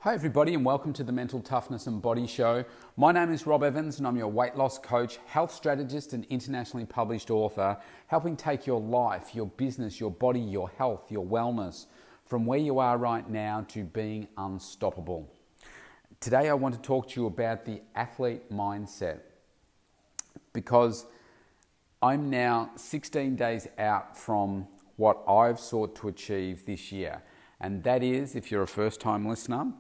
Hi everybody and welcome to the Mental Toughness and Body Show. My name is Rob Evans and I'm your weight loss coach, health strategist and internationally published author, helping take your life, your business, your body, your health, your wellness from where you are right now to being unstoppable. Today I want to talk to you about the athlete mindset because I'm now 16 days out from what I've sought to achieve this year. And that is, if you're a first-time listener,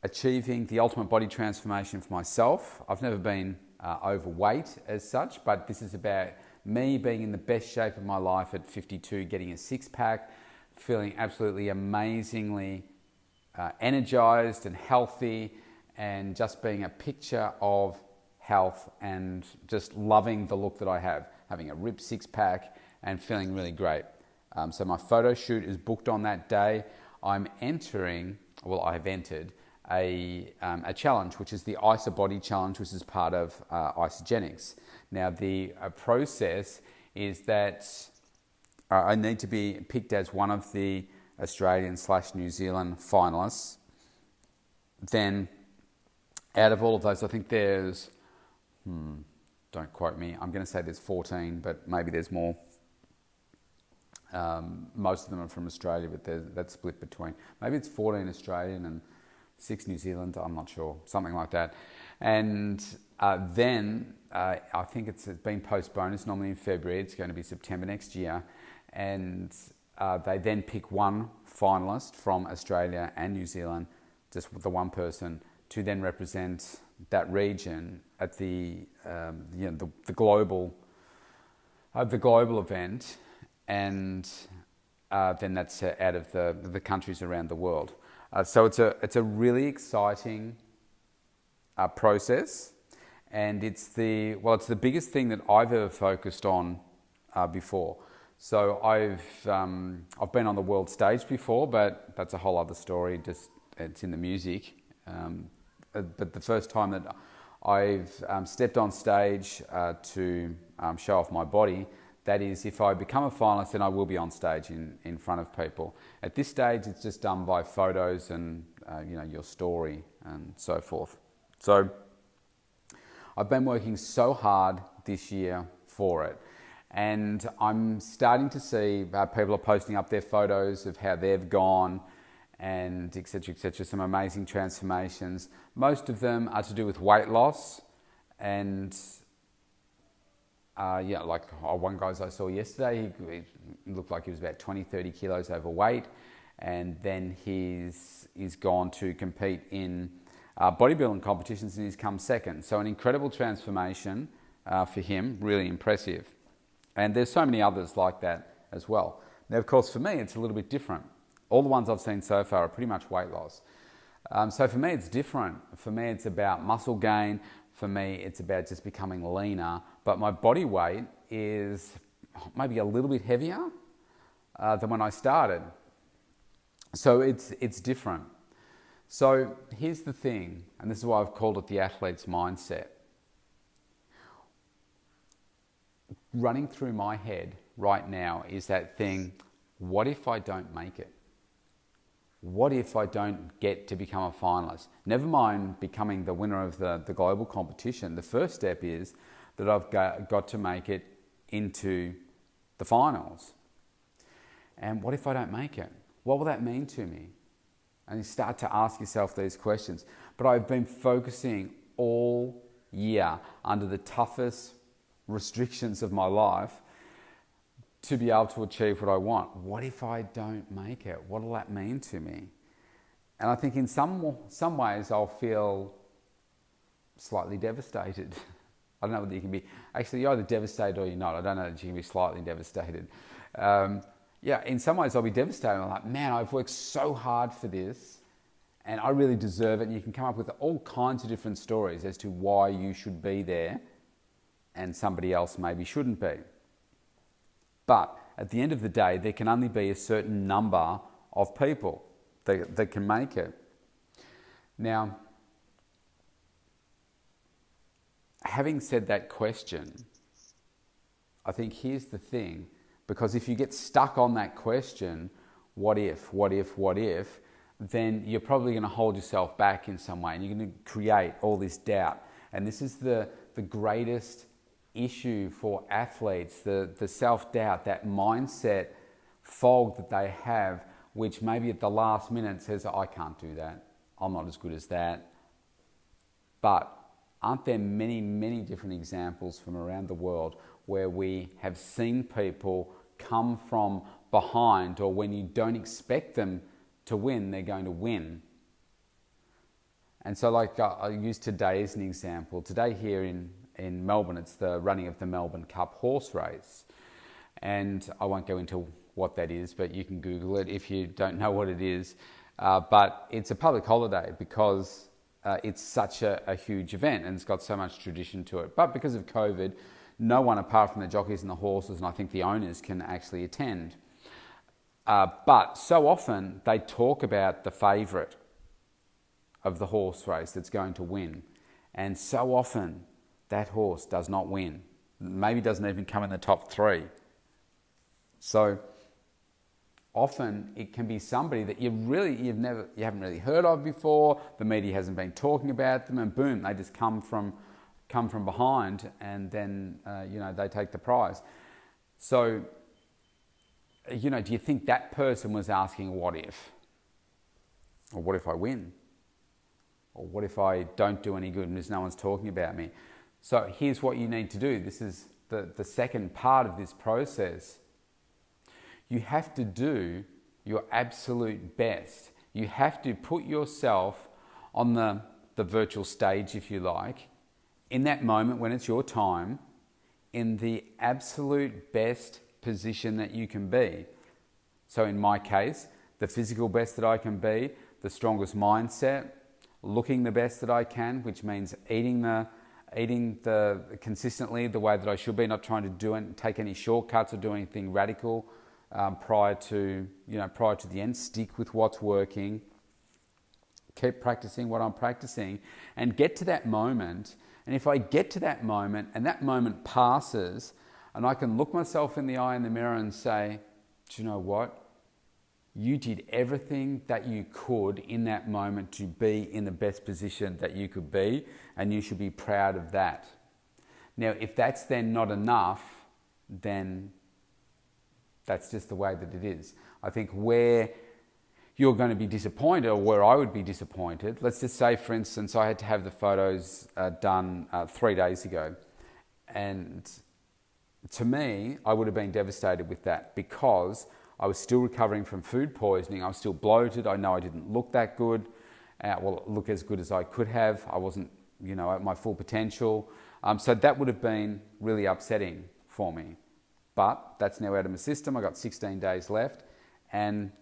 achieving the ultimate body transformation for myself. I've never been overweight as such, but this is about me being in the best shape of my life at 52, getting a six-pack, feeling absolutely amazingly energized and healthy, and just being a picture of health and just loving the look that I have, having a ripped six-pack and feeling really great. So my photo shoot is booked on that day. I've entered a challenge, which is the IsaBody challenge, which is part of Isagenix. Now the process is that I need to be picked as one of the Australian/New Zealand finalists. Then out of all of those, I think there's, don't quote me, I'm going to say there's 14, but maybe there's more. Most of them are from Australia, but that's split between, maybe it's 14 Australian and 6 New Zealand, I'm not sure, something like that. And then I think it's been postponed. It's normally in February. It's going to be September next year. And they then pick one finalist from Australia and New Zealand, just the one person, to then represent that region at the global event. And then that's out of the countries around the world. So it's a really exciting process, and it's the biggest thing that I've ever focused on before. So I've been on the world stage before, but that's a whole other story. Just it's in the music. But the first time that I've stepped on stage to show off my body, that is, if I become a finalist, then I will be on stage in front of people. At this stage, it's just done by photos and your story and so forth. So I've been working so hard this year for it, and I'm starting to see people are posting up their photos of how they've gone, and etc. Some amazing transformations. Most of them are to do with weight loss and. One guy I saw yesterday, he looked like he was about 20-30 kilos overweight, and then he's gone to compete in bodybuilding competitions and he's come second. So an incredible transformation for him, really impressive. And there's so many others like that as well. Now, of course, for me, it's a little bit different. All the ones I've seen so far are pretty much weight loss. So for me, it's different. For me, it's about muscle gain. For me, it's about just becoming leaner, but my body weight is maybe a little bit heavier than when I started. So it's different. So here's the thing, and this is why I've called it the athlete's mindset. Running through my head right now is that thing, what if I don't make it? What if I don't get to become a finalist? Never mind becoming the winner of the global competition. The first step is that I've got to make it into the finals. And what if I don't make it? What will that mean to me? And you start to ask yourself these questions. But I've been focusing all year under the toughest restrictions of my life to be able to achieve what I want. What if I don't make it? What will that mean to me? And I think in some ways I'll feel slightly devastated. I don't know whether you can be, actually you're either devastated or you're not. I don't know that you can be slightly devastated. In some ways I'll be devastated. I'm like, man, I've worked so hard for this and I really deserve it. And you can come up with all kinds of different stories as to why you should be there and somebody else maybe shouldn't be. But at the end of the day, there can only be a certain number of people that can make it. Now, having said that question, I think here's the thing, because if you get stuck on that question, what if, then you're probably going to hold yourself back in some way, and you're going to create all this doubt. And this is the greatest issue for athletes, the self-doubt, that mindset fog that they have, which maybe at the last minute says, I can't do that, I'm not as good as that. But aren't there many, many different examples from around the world where we have seen people come from behind, or when you don't expect them to win, they're going to win? And so like I use today as an example. Today here in Melbourne, it's the running of the Melbourne Cup horse race. And I won't go into what that is, but you can Google it if you don't know what it is. But it's a public holiday because it's such a huge event, and it's got so much tradition to it. But because of COVID, no one apart from the jockeys and the horses, and I think the owners, can actually attend. But so often they talk about the favourite of the horse race that's going to win. And so often that horse does not win. Maybe doesn't even come in the top 3. So often it can be somebody that you haven't really heard of before. The media hasn't been talking about them, and boom, they just come from behind, and then they take the prize. So do you think that person was asking, what if? Or what if I win? Or what if I don't do any good and there's no one's talking about me? So here's what you need to do. This is the second part of this process. You have to do your absolute best. You have to put yourself on the virtual stage, if you like, in that moment when it's your time, in the absolute best position that you can be. So in my case, the physical best that I can be, the strongest mindset, looking the best that I can, which means eating consistently the way that I should be, not trying to take any shortcuts or do anything radical prior to the end. Stick with what's working. Keep practicing what I'm practicing, and get to that moment. And if I get to that moment and that moment passes, and I can look myself in the eye in the mirror and say, do you know what? You did everything that you could in that moment to be in the best position that you could be, and you should be proud of that. Now, if that's then not enough, then that's just the way that it is. I think where you're going to be disappointed, or where I would be disappointed, let's just say, for instance, I had to have the photos done 3 days ago. And to me, I would have been devastated with that, because I was still recovering from food poisoning. I was still bloated. I know I didn't look that good. Look as good as I could have. I wasn't, at my full potential. So that would have been really upsetting for me. But that's now out of my system. I got 16 days left, and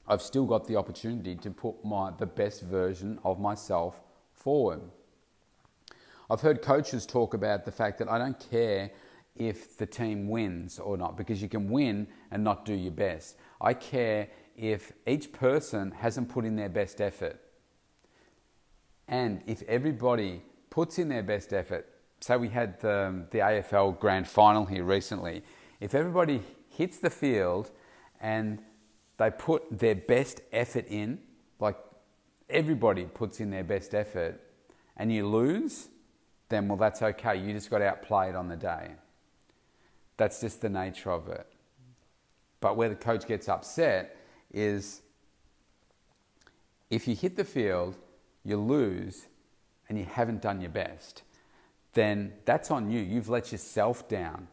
I've still got the opportunity to put the best version of myself forward. I've heard coaches talk about the fact that I don't care if the team wins or not, because you can win and not do your best. I care if each person hasn't put in their best effort. And if everybody puts in their best effort, say we had the AFL Grand Final here recently, if everybody hits the field and they put their best effort in, like everybody puts in their best effort, and you lose, then well, that's okay. You just got outplayed on the day. That's just the nature of it. But where the coach gets upset is if you hit the field, you lose, and you haven't done your best, then that's on you. You've let yourself down,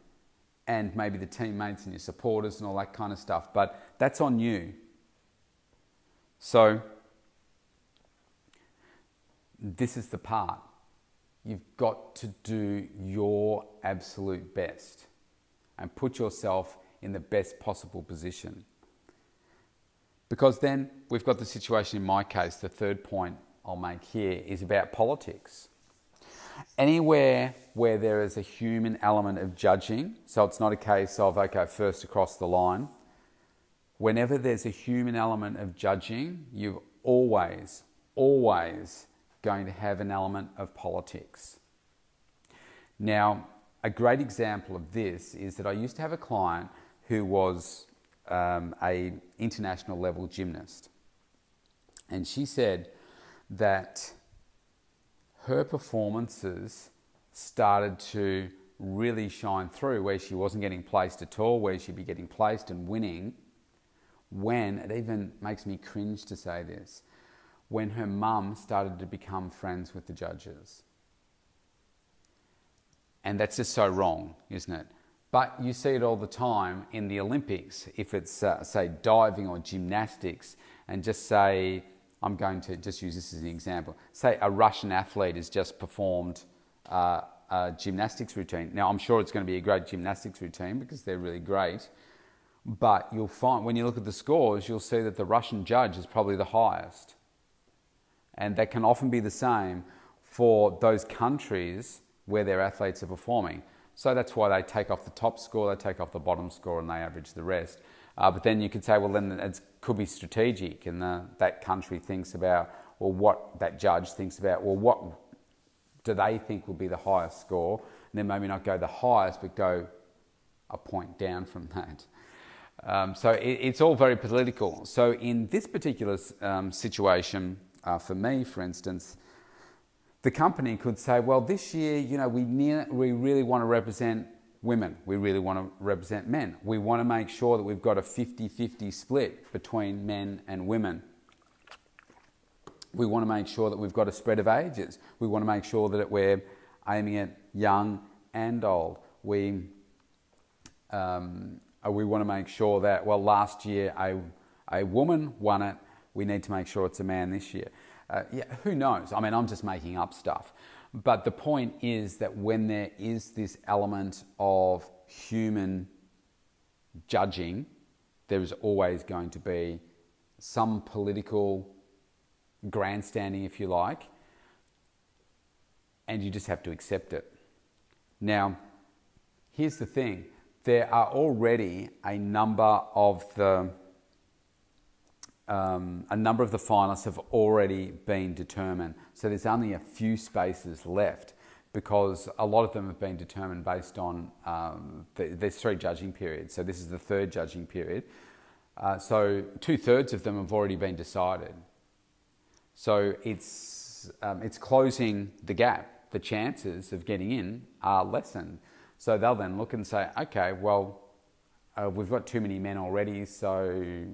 and maybe the teammates and your supporters and all that kind of stuff, but that's on you. So this is the part. You've got to do your absolute best and put yourself in the best possible position. Because then we've got the situation in my case, the third point I'll make here is about politics. Anywhere where there is a human element of judging, so it's not a case of, okay, first across the line. Whenever there's a human element of judging, you're always going to have an element of politics. Now, a great example of this is that I used to have a client who was a international level gymnast. And she said that her performances started to really shine through, where she wasn't getting placed at all, where she'd be getting placed and winning, when, it even makes me cringe to say this, when her mum started to become friends with the judges. And that's just so wrong, isn't it? But you see it all the time in the Olympics. If it's, say, diving or gymnastics, and just say, I'm going to just use this as an example. Say a Russian athlete has just performed a gymnastics routine. Now, I'm sure it's going to be a great gymnastics routine because they're really great. But you'll find, when you look at the scores, you'll see that the Russian judge is probably the highest. And that can often be the same for those countries where their athletes are performing. So that's why they take off the top score, they take off the bottom score, and they average the rest. But then you could say, well, then it could be strategic, and that country thinks about, well, what that judge thinks about, well, what do they think will be the highest score? And then maybe not go the highest, but go a point down from that. So it's all very political. So in this particular situation, for me, for instance, the company could say, well, this year, we really want to represent women. We really want to represent men. We want to make sure that we've got a 50-50 split between men and women. We want to make sure that we've got a spread of ages. We want to make sure that we're aiming at young and old. We want to make sure that, well, last year a woman won it. We need to make sure it's a man this year. Who knows? I mean, I'm just making up stuff. But the point is that when there is this element of human judging, there is always going to be some political grandstanding, if you like, and you just have to accept it. Now, here's the thing. There are already a number of the finalists have already been determined. So there's only a few spaces left, because a lot of them have been determined based on, there's 3 judging periods. So this is the 3rd judging period. So 2/3 of them have already been decided. So it's closing the gap. The chances of getting in are lessened. So they'll then look and say, okay, well, we've got too many men already, so,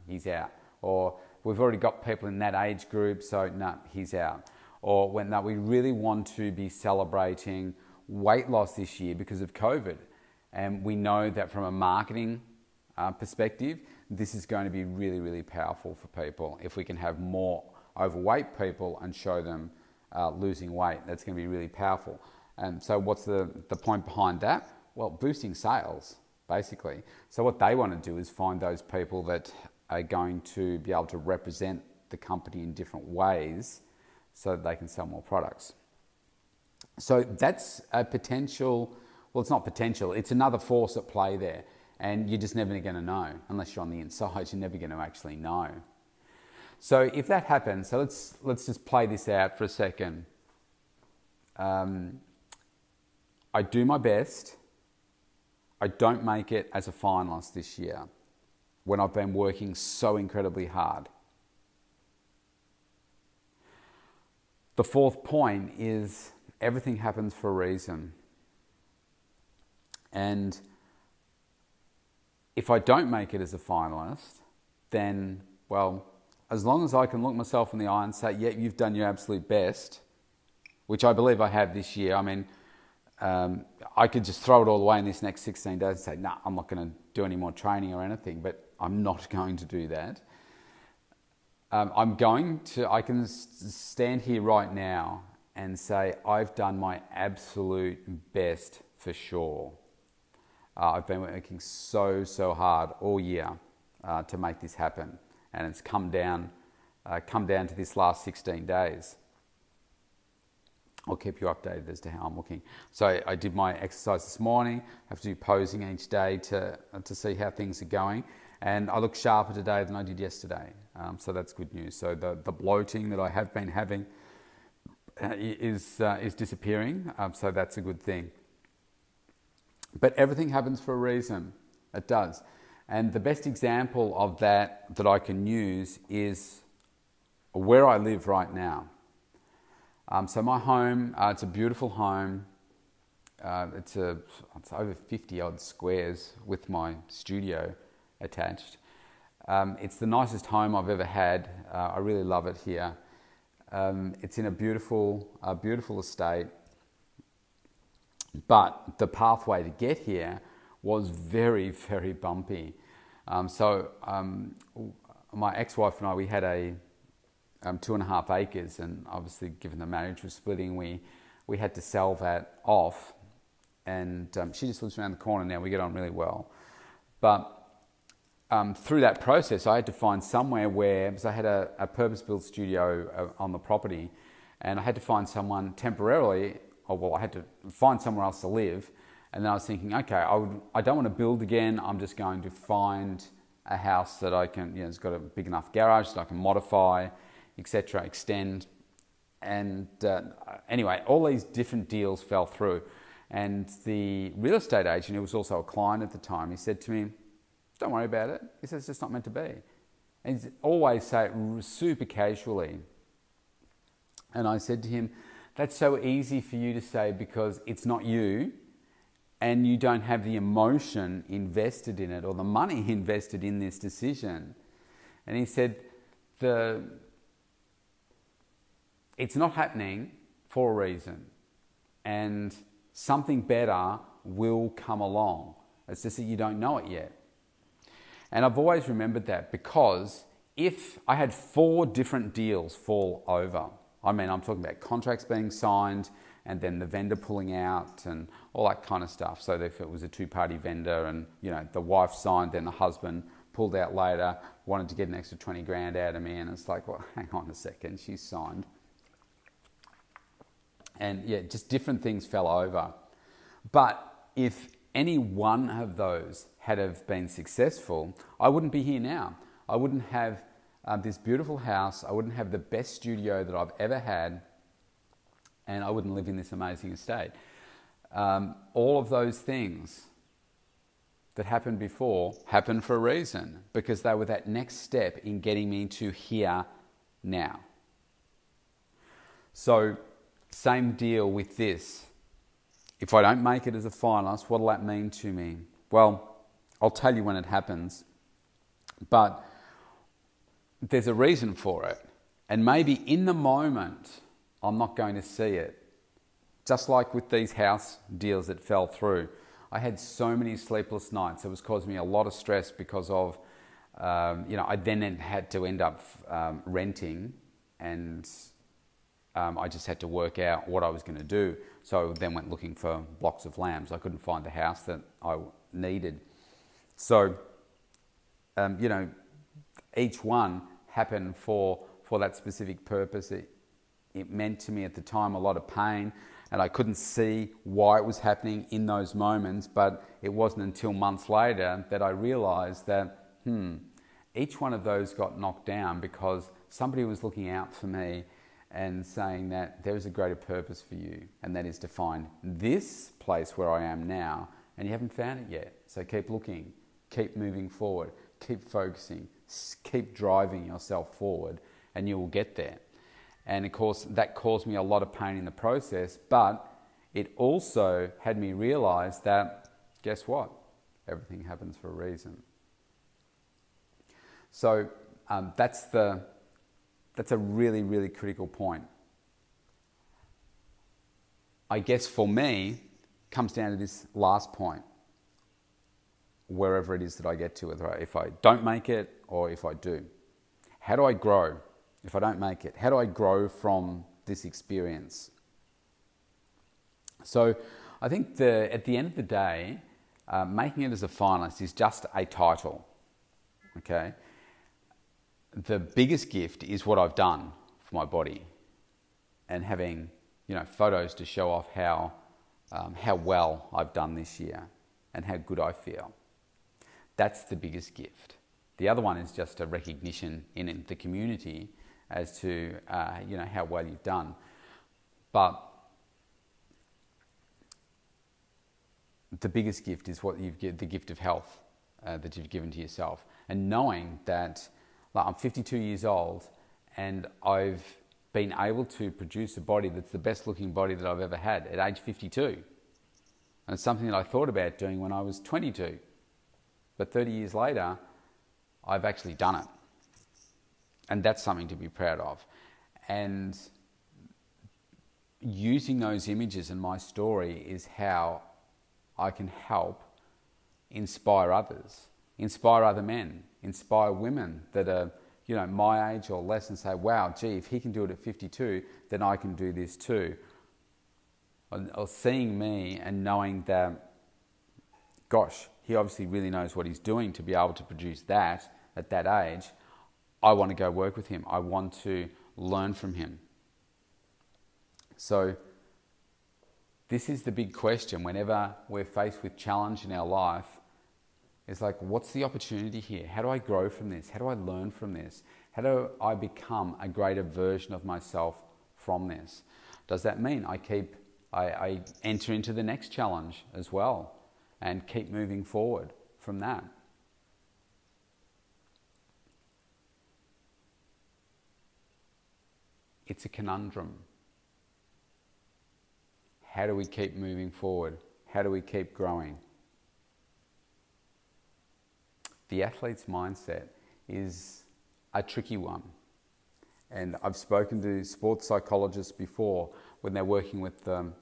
he's out. Or we've already got people in that age group, so no, he's out. Or we really want to be celebrating weight loss this year because of COVID. And we know that from a marketing perspective, this is going to be really, really powerful for people. If we can have more overweight people and show them losing weight, that's going to be really powerful. And so what's the point behind that? Well, boosting sales, basically. So what they want to do is find those people that are going to be able to represent the company in different ways so that they can sell more products. So that's a potential, well, it's not potential, it's another force at play there. And you're just never going to know. Unless you're on the inside, you're never going to actually know. So if that happens, so let's just play this out for a second. I do my best. I don't make it as a finalist this year when I've been working so incredibly hard. The 4th point is everything happens for a reason. And if I don't make it as a finalist, then, well, as long as I can look myself in the eye and say, yeah, you've done your absolute best, which I believe I have this year. I mean, I could just throw it all away in this next 16 days and say, nah, I'm not going to do any more training or anything, but I'm not going to do that. I can stand here right now and say, I've done my absolute best for sure. I've been working so hard all year to make this happen, and it's come down to this last 16 days. I'll keep you updated as to how I'm looking. So I did my exercise this morning. I have to do posing each day to see how things are going, and I look sharper today than I did yesterday. So that's good news. So the bloating that I have been having is disappearing. So that's a good thing. But everything happens for a reason. It does. And the best example of that I can use is where I live right now. So my home, it's a beautiful home. It's over 50 odd squares with my studio attached. It's the nicest home I've ever had. I really love it here. It's in a beautiful estate. But the pathway to get here was very, very bumpy. My ex-wife and I, we had a 2.5 acres, and obviously given the marriage was splitting, we had to sell that off, and she just lives around the corner now. We get on really well. But through that process, I had to find somewhere where, because I had a purpose-built studio on the property, and I had to find someone temporarily, I had to find somewhere else to live. And then I was thinking, okay, I don't want to build again. I'm just going to find a house that I can, it's got a big enough garage that I can modify, etc., extend. And anyway, all these different deals fell through. And the real estate agent, who was also a client at the time, he said to me, don't worry about it. He said, it's just not meant to be. And he'd always say it super casually. And I said to him, that's so easy for you to say because it's not you and you don't have the emotion invested in it or the money invested in this decision. And he said, it's not happening for a reason, and something better will come along. It's just that you don't know it yet. And I've always remembered that, because if I had 4 different deals fall over, I'm talking about contracts being signed and then the vendor pulling out and all that kind of stuff. So if it was a 2-party vendor and the wife signed, then the husband pulled out later, wanted to get an extra 20 grand out of me, and it's like, well, hang on a second, she's signed. And yeah, just different things fell over. But if any one of those had have been successful, I wouldn't be here now. I wouldn't have this beautiful house. I wouldn't have the best studio that I've ever had, and I wouldn't live in this amazing estate. All of those things that happened before happened for a reason, because they were that next step in getting me to here now. So same deal with this. If I don't make it as a finalist, what will that mean to me? Well, I'll tell you when it happens, but there's a reason for it. And maybe in the moment, I'm not going to see it. Just like with these house deals that fell through. I had so many sleepless nights. It was causing me a lot of stress because of, I then had to end up renting, and I just had to work out what I was going to do. So I then went looking for blocks of lambs. I couldn't find the house that I needed. So, each one happened for that specific purpose. It meant to me at the time a lot of pain, and I couldn't see why it was happening in those moments, but it wasn't until months later that I realized that, each one of those got knocked down because somebody was looking out for me and saying that there is a greater purpose for you, and that is to find this place where I am now, and you haven't found it yet. So keep looking, keep moving forward, keep focusing, keep driving yourself forward, and you will get there. And of course, that caused me a lot of pain in the process, but it also had me realize that, guess what? Everything happens for a reason. So that's a really, really critical point. I guess for me, it comes down to this last point, wherever it is that I get to, whether if I don't make it or if I do. How do I grow if I don't make it? How do I grow from this experience? So I think at the end of the day, making it as a finalist is just a title, okay? The biggest gift is what I've done for my body, and having photos to show off how well I've done this year and how good I feel. That's the biggest gift. The other one is just a recognition in the community as to how well you've done. But the biggest gift is what you've given, the gift of health. that you've given to yourself. And knowing that, like, I'm 52 years old and I've been able to produce a body that's the best looking body that I've ever had at age 52. And it's something that I thought about doing when I was 22. But 30 years later, I've actually done it. And that's something to be proud of. And using those images in my story is how I can help inspire others, inspire other men, inspire women that are, you know, my age or less, and say, wow, gee, if he can do it at 52, then I can do this too. Or seeing me and knowing that, gosh, he obviously really knows what he's doing to be able to produce that at that age. I want to go work with him. I want to learn from him. So this is the big question whenever we're faced with challenge in our life. It's like, what's the opportunity here? How do I grow from this? How do I learn from this? How do I become a greater version of myself from this? Does that mean I enter into the next challenge as well and keep moving forward from that? It's a conundrum. How do we keep moving forward? How do we keep growing? The athlete's mindset is a tricky one. And I've spoken to sports psychologists before when they're working with the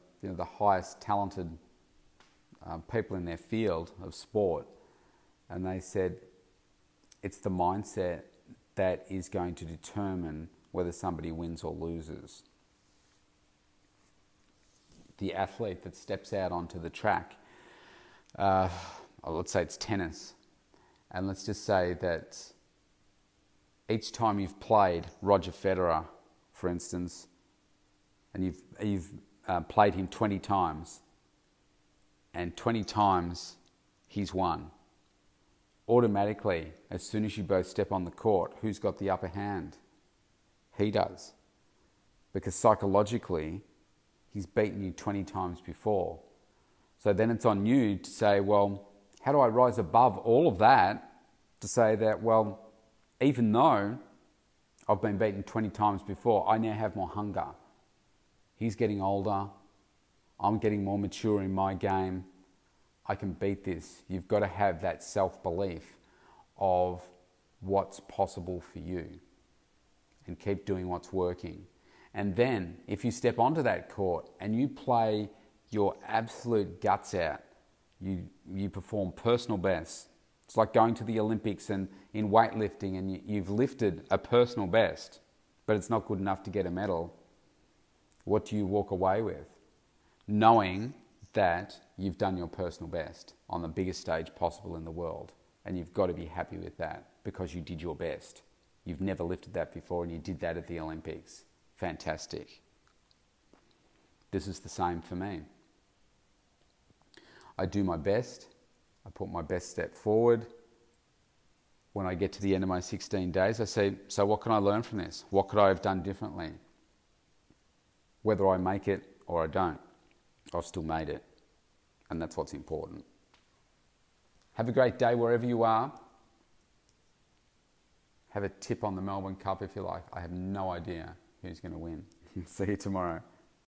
highest talented people in their field of sport. And they said it's the mindset that is going to determine whether somebody wins or loses. The athlete that steps out onto the track, let's say it's tennis, and let's just say that each time you've played Roger Federer, for instance, and you've played him 20 times, and 20 times he's won, automatically, as soon as you both step on the court, who's got the upper hand? He does. Because psychologically, he's beaten you 20 times before. So then it's on you to say, well, how do I rise above all of that to say that, well, even though I've been beaten 20 times before, I now have more hunger. He's getting older. I'm getting more mature in my game. I can beat this. You've got to have that self-belief of what's possible for you and keep doing what's working. And then if you step onto that court and you play your absolute guts out, you perform personal best. It's like going to the Olympics and in weightlifting and you've lifted a personal best, but it's not good enough to get a medal. What do you walk away with? Knowing that you've done your personal best on the biggest stage possible in the world. And you've got to be happy with that because you did your best. You've never lifted that before and you did that at the Olympics. Fantastic. This is the same for me. I do my best. I put my best step forward. When I get to the end of my 16 days, I say, so what can I learn from this? What could I have done differently? Whether I make it or I don't, I've still made it. And that's what's important. Have a great day wherever you are. Have a tip on the Melbourne Cup if you like. I have no idea who's going to win. See you tomorrow.